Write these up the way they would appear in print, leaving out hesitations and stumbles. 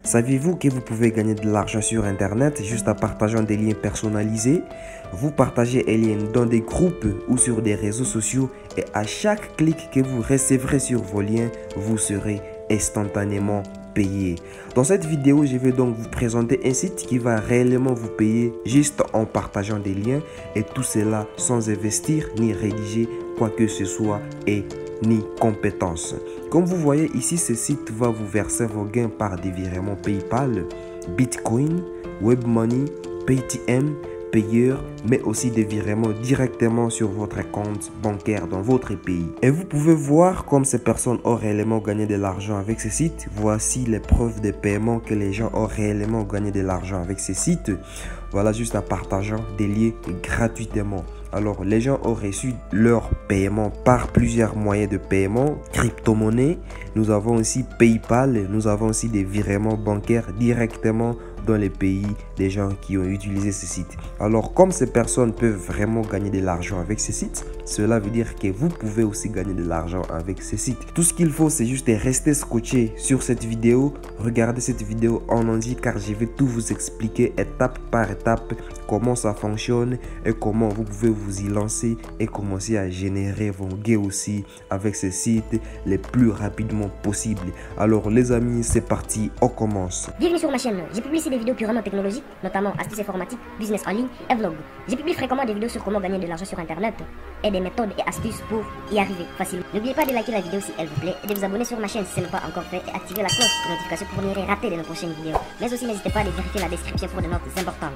Saviez-vous que vous pouvez gagner de l'argent sur Internet juste en partageant des liens personnalisés? Vous partagez les liens dans des groupes ou sur des réseaux sociaux et à chaque clic que vous recevrez sur vos liens, vous serez instantanément payé. Dans cette vidéo, je vais donc vous présenter un site qui va réellement vous payer juste en partageant des liens et tout cela sans investir ni rédiger quoi que ce soit et ni compétences. Comme vous voyez ici, ce site va vous verser vos gains par des virements PayPal, Bitcoin, WebMoney, Paytm, payeur, mais aussi des virements directement sur votre compte bancaire dans votre pays. Et vous pouvez voir comme ces personnes ont réellement gagné de l'argent avec ce site. Voici les preuves de paiement que les gens ont réellement gagné de l'argent avec ces sites. Voilà, juste en partageant des liens gratuitement. Alors, les gens ont reçu leur paiement par plusieurs moyens de paiement, crypto-monnaie. Nous avons aussi PayPal, nous avons aussi des virements bancaires directement dans les pays des gens qui ont utilisé ce site. Alors, comme ces personnes peuvent vraiment gagner de l'argent avec ce site, cela veut dire que vous pouvez aussi gagner de l'argent avec ce site. Tout ce qu'il faut, c'est juste rester scotché sur cette vidéo, regarder cette vidéo en entier car je vais tout vous expliquer étape par étape comment ça fonctionne et comment vous pouvez vous y lancer et commencer à générer vos gains aussi avec ce site le plus rapidement possible. Alors les amis, c'est parti, on commence. Bienvenue sur ma chaîne. J'ai publié ici des vidéos purement technologiques, notamment astuces informatiques, business en ligne et vlog. J'ai publié fréquemment des vidéos sur comment gagner de l'argent sur internet et des méthodes et astuces pour y arriver facilement. N'oubliez pas de liker la vidéo si elle vous plaît et de vous abonner sur ma chaîne si ce n'est pas encore fait et activer la cloche de notification pour ne rien rater de nos prochaines vidéos. Mais aussi n'hésitez pas à vérifier la description pour des notes importantes.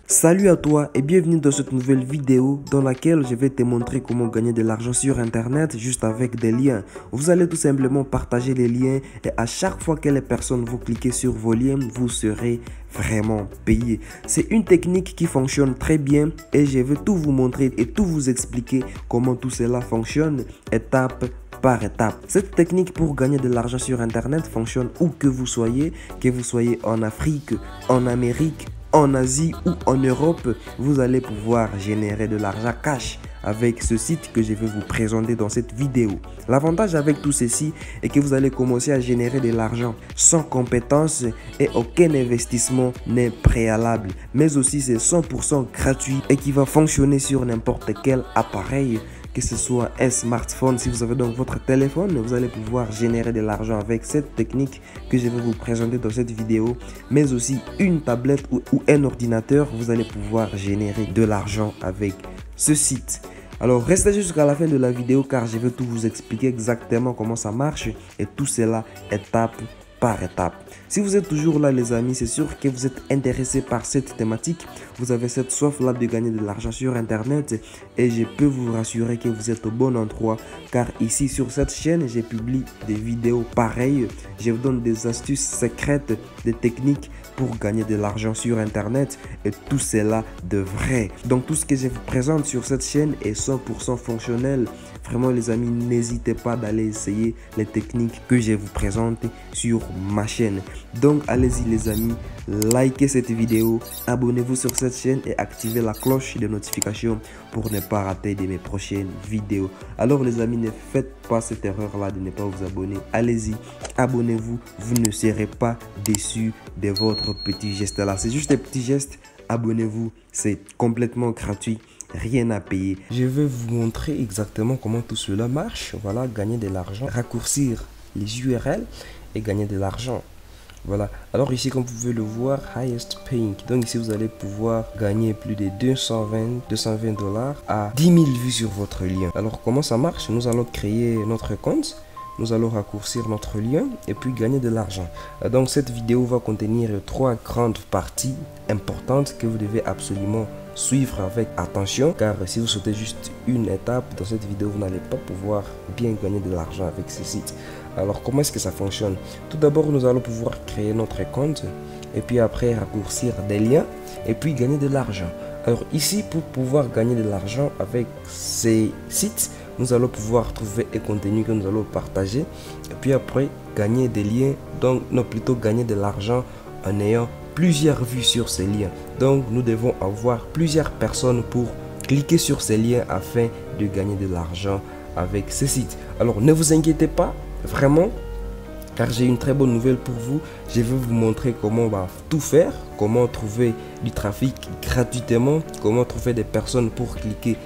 Salut à toi et bienvenue dans cette nouvelle vidéo dans laquelle je vais te montrer comment gagner de l'argent sur internet juste avec des liens. Vous allez tout simplement partager les liens et à chaque fois que les personnes vont cliquer sur vos liens, vous serez vraiment payé. C'est une technique qui fonctionne très bien et je vais tout vous montrer et tout vous expliquer comment tout cela fonctionne étape par étape. Cette technique pour gagner de l'argent sur internet fonctionne où que vous soyez en Afrique, en Amérique, en Asie ou en Europe, vous allez pouvoir générer de l'argent cash avec ce site que je vais vous présenter dans cette vidéo. L'avantage avec tout ceci est que vous allez commencer à générer de l'argent sans compétences et aucun investissement n'est préalable. Mais aussi c'est 100% gratuit et qui va fonctionner sur n'importe quel appareil, que ce soit un smartphone. Si vous avez donc votre téléphone, vous allez pouvoir générer de l'argent avec cette technique que je vais vous présenter dans cette vidéo. Mais aussi une tablette ou un ordinateur, vous allez pouvoir générer de l'argent avec ce site. Alors restez jusqu'à la fin de la vidéo car je vais tout vous expliquer exactement comment ça marche et tout cela étape par étape. Si vous êtes toujours là les amis, c'est sûr que vous êtes intéressé par cette thématique. Vous avez cette soif là de gagner de l'argent sur internet et je peux vous rassurer que vous êtes au bon endroit car ici sur cette chaîne, je publie des vidéos pareilles. Je vous donne des astuces secrètes, des techniques pour gagner de l'argent sur internet et tout cela de vrai. Donc tout ce que je vous présente sur cette chaîne est 100% fonctionnel. Vraiment les amis, n'hésitez pas d'aller essayer les techniques que je vous présente sur ma chaîne. Donc allez-y les amis, likez cette vidéo, abonnez-vous sur cette chaîne et activez la cloche de notification pour ne pas rater de mes prochaines vidéos. Alors les amis, ne faites pas cette erreur là de ne pas vous abonner. Allez-y, abonnez-vous, vous ne serez pas déçus de votre petit geste là. C'est juste un petit geste, abonnez-vous, c'est complètement gratuit. Rien à payer. Je vais vous montrer exactement comment tout cela marche. Voilà, gagner de l'argent, raccourcir les URL et gagner de l'argent. Voilà, alors ici comme vous pouvez le voir, highest paying. Donc ici vous allez pouvoir gagner plus de 220 $ à 10 000 vues sur votre lien. Alors comment ça marche? Nous allons créer notre compte. Nous allons raccourcir notre lien et puis gagner de l'argent. Donc cette vidéo va contenir 3 grandes parties importantes que vous devez absolument suivre avec attention car si vous sautez juste une étape dans cette vidéo, vous n'allez pas pouvoir bien gagner de l'argent avec ce site. Alors comment est-ce que ça fonctionne? Tout d'abord, nous allons pouvoir créer notre compte et puis après raccourcir des liens et puis gagner de l'argent. Alors ici, pour pouvoir gagner de l'argent avec ces sites, nous allons pouvoir trouver un contenu que nous allons partager et puis après gagner des liens, donc non, plutôt gagner de l'argent en ayant plusieurs vues sur ces liens. Donc nous devons avoir plusieurs personnes pour cliquer sur ces liens afin de gagner de l'argent avec ces sites. Alors ne vous inquiétez pas, vraiment, car j'ai une très bonne nouvelle pour vous. Je vais vous montrer comment tout faire, comment trouver du trafic gratuitement, comment trouver des personnes pour cliquer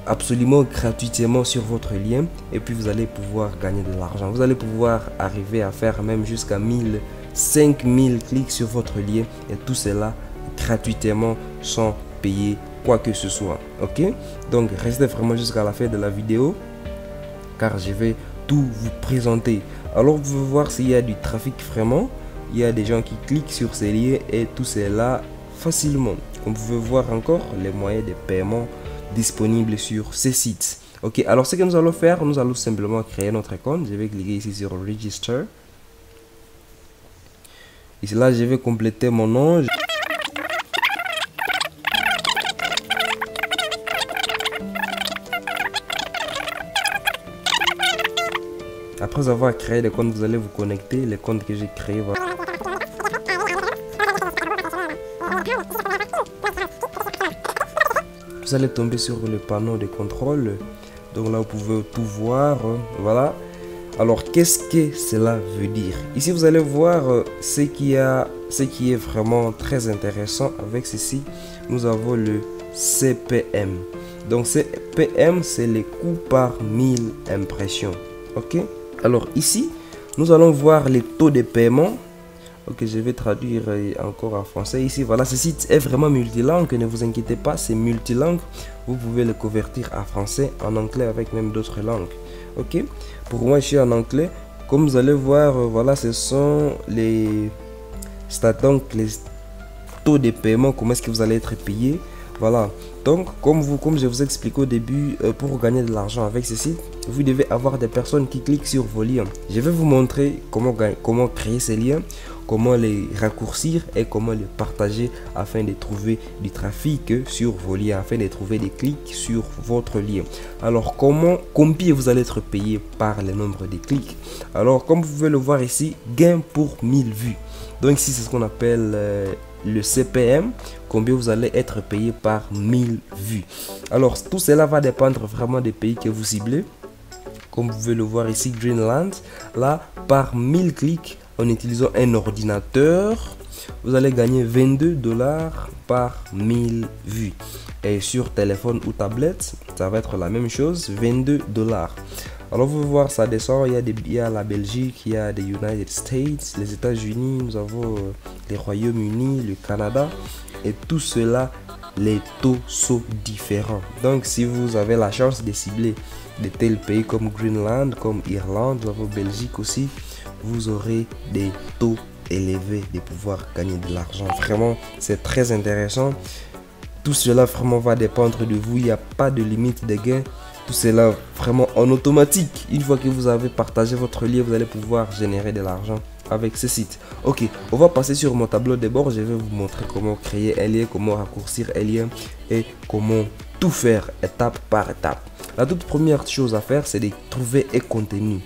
absolument gratuitement sur votre lien, et puis vous allez pouvoir gagner de l'argent. Vous allez pouvoir arriver à faire même jusqu'à 1000, 5000 clics sur votre lien, et tout cela gratuitement sans payer quoi que ce soit. Ok, donc restez vraiment jusqu'à la fin de la vidéo car je vais tout vous présenter. Alors vous pouvez voir s'il y a du trafic vraiment, il y a des gens qui cliquent sur ces liens et tout cela facilement. Comme vous pouvez voir encore les moyens de paiement disponibles sur ces sites. Ok, alors ce que nous allons faire, nous allons simplement créer notre compte. Je vais cliquer ici sur Register. Ici là, je vais compléter mon nom. Après avoir créé des comptes, vous allez vous connecter. Les comptes que j'ai créés, voilà. Vous allez tomber sur le panneau de contrôle. Donc là, vous pouvez tout voir. Voilà. Alors, qu'est-ce que cela veut dire? Ici, vous allez voir ce qui est vraiment très intéressant avec ceci. Nous avons le CPM. Donc, CPM, c'est les coûts par 1000 impressions. Ok? Alors ici, nous allons voir les taux de paiement. Ok, je vais traduire encore en français. Ici, voilà, ce site est vraiment multilingue. Ne vous inquiétez pas, c'est multilingue. Vous pouvez le convertir en français, en anglais, avec même d'autres langues. Ok, pour moi, je suis en anglais. Comme vous allez voir, voilà, ce sont les donc les taux de paiement. Comment est-ce que vous allez être payé? Voilà, donc comme je vous explique au début, pour gagner de l'argent avec ce site, vous devez avoir des personnes qui cliquent sur vos liens. Je vais vous montrer comment créer ces liens, comment les raccourcir et comment les partager afin de trouver du trafic sur vos liens, afin de trouver des clics sur votre lien. Alors combien vous allez être payé par le nombre de clics? Alors comme vous pouvez le voir ici, gain pour 1000 vues. Donc ici c'est ce qu'on appelle le CPM, combien vous allez être payé par 1000 vues. Alors tout cela va dépendre vraiment des pays que vous ciblez. Comme vous pouvez le voir ici, Greenland, là par 1000 clics en utilisant un ordinateur, vous allez gagner 22 $ par 1000 vues. Et sur téléphone ou tablette, ça va être la même chose, 22 $. Alors vous pouvez voir, ça descend, il y a la Belgique, il y a les United States, les États-Unis, nous avons les Royaumes-Unis, le Canada, et tout cela, les taux sont différents. Donc si vous avez la chance de cibler de tels pays comme Greenland, comme Irlande, nous avons Belgique aussi, vous aurez des taux élevés de pouvoir gagner de l'argent. Vraiment, c'est très intéressant. Tout cela vraiment va dépendre de vous, il n'y a pas de limite de gain. Tout cela vraiment en automatique. Une fois que vous avez partagé votre lien, vous allez pouvoir générer de l'argent avec ce site. Ok, on va passer sur mon tableau de bord. Je vais vous montrer comment créer un lien, comment raccourcir un lien et comment tout faire étape par étape. La toute première chose à faire, c'est de trouver un contenu.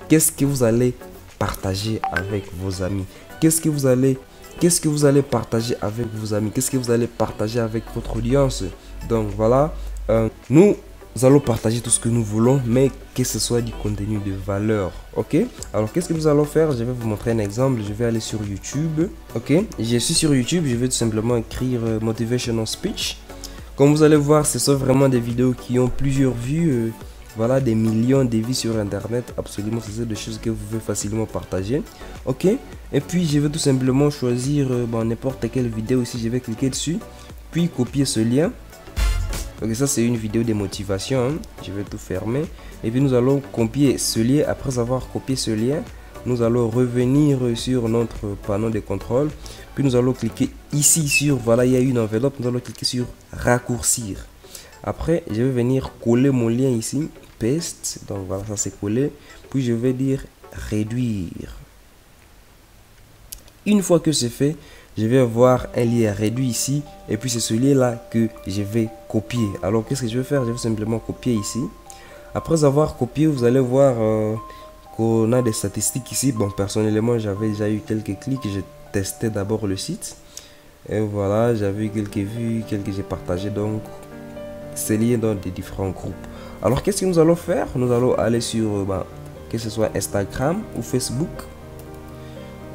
Qu'est-ce que vous allez partager avec vos amis? Qu'est-ce que vous allez partager avec vos amis? Qu'est-ce que vous allez partager avec votre audience? Donc voilà, nous allons partager tout ce que nous voulons, mais que ce soit du contenu de valeur. Ok, alors qu'est-ce que nous allons faire? Je vais vous montrer un exemple. Je vais aller sur YouTube. Ok, je suis sur YouTube. Je vais tout simplement écrire motivational speech. Comme vous allez voir, ce sont vraiment des vidéos qui ont plusieurs vues. Voilà, des millions de vues sur internet. Absolument, c'est des choses que vous pouvez facilement partager. Ok, et puis je vais tout simplement choisir n'importe quelle vidéo ici. Je vais cliquer dessus, puis copier ce lien. Ok, ça c'est une vidéo de motivation, hein. Je vais tout fermer. Et puis nous allons copier ce lien. Après avoir copié ce lien, nous allons revenir sur notre panneau de contrôle. Puis nous allons cliquer ici sur, voilà, il y a une enveloppe. Nous allons cliquer sur raccourcir. Après, je vais venir coller mon lien ici. Paste. Donc voilà, ça c'est collé. Puis je vais dire réduire. Une fois que c'est fait, je vais avoir un lien réduit ici. Et puis c'est ce lien là que je vais copier. Alors qu'est-ce que je vais faire? Je vais simplement copier ici. Après avoir copié, vous allez voir qu'on a des statistiques ici. Bon, personnellement, j'avais déjà eu quelques clics. J'ai tester d'abord le site. Et voilà, j'avais quelques vues, quelques j'ai partagé donc ces liens dans des différents groupes. Alors qu'est-ce que nous allons faire? Nous allons aller sur que ce soit Instagram ou Facebook.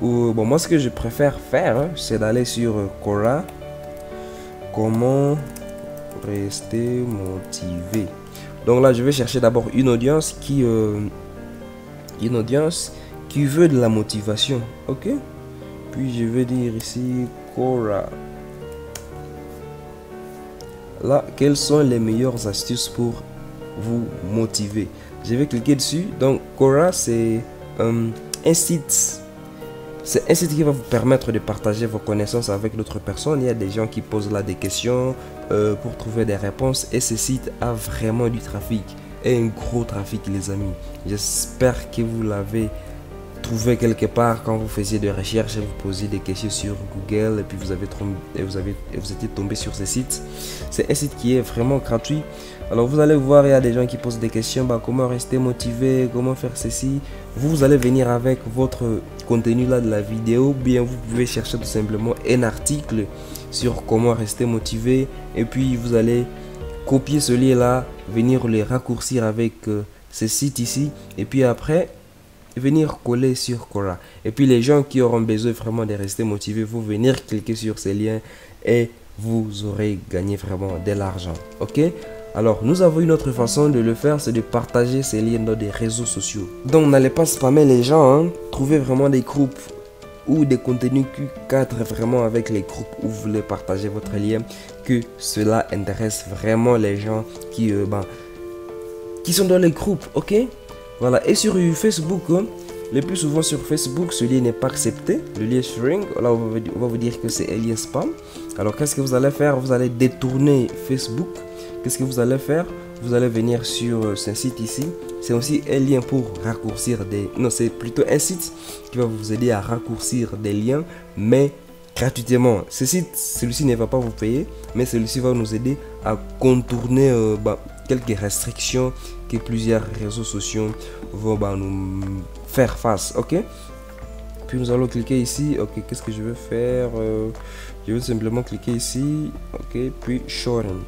Ou bon, moi ce que je préfère faire, c'est d'aller sur Quora. Comment rester motivé? Donc là, je vais chercher d'abord une audience qui veut de la motivation, ok? Puis je vais dire ici Quora. Là, quelles sont les meilleures astuces pour vous motiver? Je vais cliquer dessus. Donc Quora, c'est un site. C'est un site qui va vous permettre de partager vos connaissances avec d'autres personnes. Il y a des gens qui posent là des questions pour trouver des réponses. Et ce site a vraiment du trafic. Et un gros trafic, les amis. J'espère que vous l'avez trouvé quelque part quand vous faisiez des recherches et vous posiez des questions sur Google. Et puis vous étiez tombé sur ce site. C'est un site qui est vraiment gratuit. Alors vous allez voir, il y a des gens qui posent des questions. Comment rester motivé? Comment faire ceci? Vous allez venir avec votre contenu là de la vidéo. Bien vous pouvez chercher tout simplement un article sur comment rester motivé. Et puis vous allez copier ce lien là, venir le raccourcir avec ce site ici. Et puis après venir coller sur Quora. Et puis les gens qui auront besoin vraiment de rester motivés, vous venir cliquer sur ces liens et vous aurez gagné vraiment de l'argent. Ok? Alors, nous avons une autre façon de le faire, c'est de partager ces liens dans des réseaux sociaux. Donc, n'allez pas spammer les gens, hein. Trouvez vraiment des groupes ou des contenus qui cadrent vraiment avec les groupes où vous voulez partager votre lien, que cela intéresse vraiment les gens qui sont dans les groupes, ok? Voilà, et sur Facebook, hein, le plus souvent sur Facebook, ce lien n'est pas accepté, le lien sharing. Là, on va vous dire que c'est un lien spam. Alors, qu'est-ce que vous allez faire? Vous allez détourner Facebook. Qu'est-ce que vous allez faire? Vous allez venir sur ce site ici. C'est aussi un lien pour raccourcir des... Non, c'est plutôt un site qui va vous aider à raccourcir des liens, mais gratuitement. Ce site, celui-ci ne va pas vous payer, mais celui-ci va nous aider à contourner quelques restrictions que plusieurs réseaux sociaux vont nous faire face. Ok? Puis nous allons cliquer ici. Ok, qu'est-ce que je vais faire? Je vais simplement cliquer ici. Ok, puis sharing.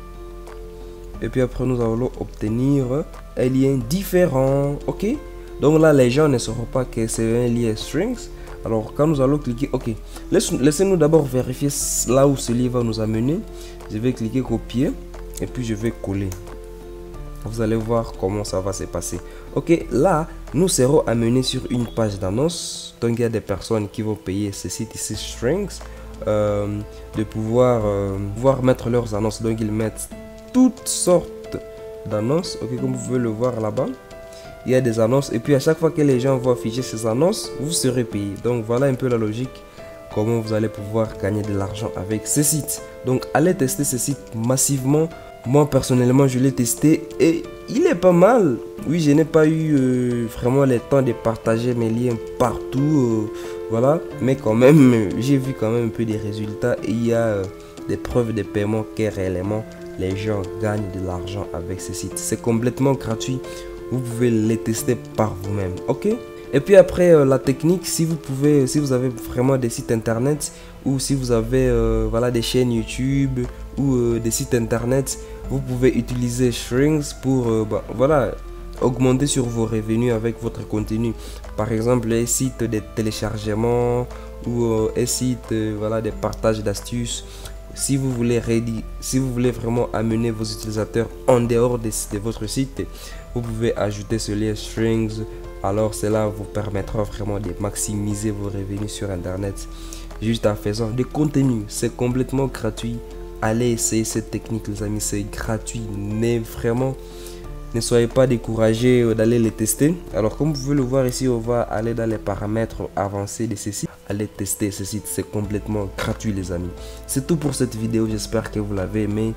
Et puis après nous allons obtenir un lien différent. Ok, donc là les gens ne sauront pas que c'est un lien strings. Alors quand nous allons cliquer, ok, laissez-nous d'abord vérifier là où ce lien va nous amener. Je vais cliquer copier et puis je vais coller. Vous allez voir comment ça va se passer. Ok, là nous serons amenés sur une page d'annonce. Donc il y a des personnes qui vont payer ce site ici strings de pouvoir mettre leurs annonces. Donc ils mettent toutes sortes d'annonces, ok, comme vous pouvez le voir là-bas. Il y a des annonces et puis à chaque fois que les gens vont afficher ces annonces, vous serez payé. Donc voilà un peu la logique, comment vous allez pouvoir gagner de l'argent avec ce site. Donc allez tester ce site massivement. Moi personnellement je l'ai testé et il est pas mal. Oui, je n'ai pas eu vraiment le temps de partager mes liens partout, voilà, mais quand même j'ai vu quand même un peu des résultats et il y a des preuves de paiement que réellement les gens gagnent de l'argent avec ce site. C'est complètement gratuit. Vous pouvez les tester par vous-même. Ok? Et puis après la technique, si vous avez vraiment des sites internet ou si vous avez des chaînes YouTube ou des sites internet, vous pouvez utiliser Strings pour augmenter sur vos revenus avec votre contenu. Par exemple, un site de téléchargement ou un site de partage d'astuces. Si vous voulez vraiment amener vos utilisateurs en dehors de votre site, vous pouvez ajouter ce lien strings. Alors cela vous permettra vraiment de maximiser vos revenus sur internet juste en faisant des contenus. C'est complètement gratuit. Allez essayer cette technique les amis, c'est gratuit. Ne soyez pas découragés d'aller les tester. Alors comme vous pouvez le voir ici, on va aller dans les paramètres avancés de ce site. Allez tester ce site, c'est complètement gratuit les amis. C'est tout pour cette vidéo, j'espère que vous l'avez aimé.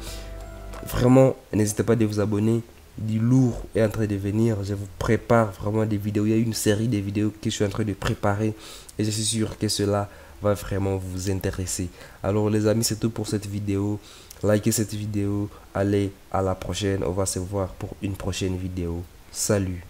Vraiment, n'hésitez pas à vous abonner. Du lourd est en train de venir. Je vous prépare vraiment des vidéos. Il y a une série de vidéos que je suis en train de préparer. Et je suis sûr que cela va vraiment vous intéresser. Alors les amis, c'est tout pour cette vidéo. Likez cette vidéo. Allez, à la prochaine. On va se voir pour une prochaine vidéo. Salut.